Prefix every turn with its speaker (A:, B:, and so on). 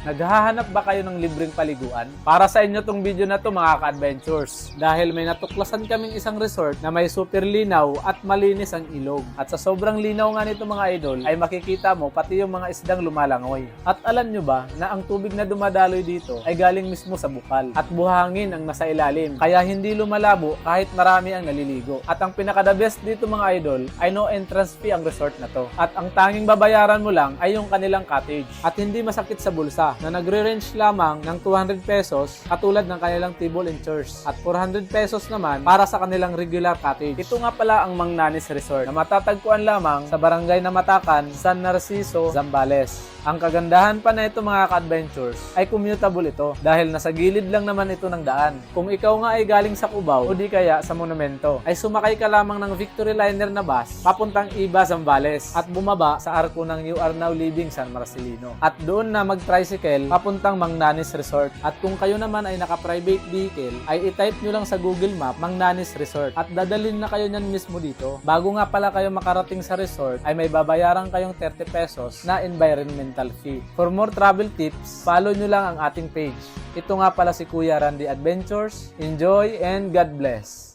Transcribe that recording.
A: Naghahanap ba kayo ng libreng paliguan? Para sa inyo tong video na to mga ka-adventures. Dahil may natuklasan kaming isang resort na may super linaw at malinis ang ilog. At sa sobrang linaw nga nito mga idol, ay makikita mo pati yung mga isdang lumalangoy. At alam nyo ba na ang tubig na dumadaloy dito ay galing mismo sa bukal. At buhangin ang nasa ilalim. Kaya hindi lumalabo kahit marami ang naliligo. At ang pinaka-the best dito mga idol ay no entrance fee ang resort na to. At ang tanging babayaran mo lang ay yung kanilang cottage. At hindi masakit sa bulsa na nagre-range lamang ng 200 pesos katulad ng kanilang table and chairs. At 400 pesos naman para sa kanilang regular cottage. Ito nga pala ang Mang Nanis Resort na matatagpuan lamang sa Barangay Namatakan, San Narciso, Zambales. Ang kagandahan pa na ito mga ka-adventures ay commutable ito dahil nasa gilid lang naman ito ng daan. Kung ikaw nga ay galing sa Cubao o di kaya sa Monumento, ay sumakay ka lamang ng Victory Liner na bus papuntang Iba, Zambales at bumaba sa arko ng You Are Now Living San Marcelino. At doon na mag-tricycle papuntang Mang Nanis Resort. At kung kayo naman ay naka-private vehicle, ay i-type nyo lang sa Google Map Mang Nanis Resort at dadalhin na kayo nyan mismo dito. Bago nga pala kayo makarating sa resort, ay may babayaran kayong 30 pesos na environmental fee. For more travel tips, follow nyo lang ang ating page. Ito nga pala si Kuya Randy Adventures. Enjoy and God bless!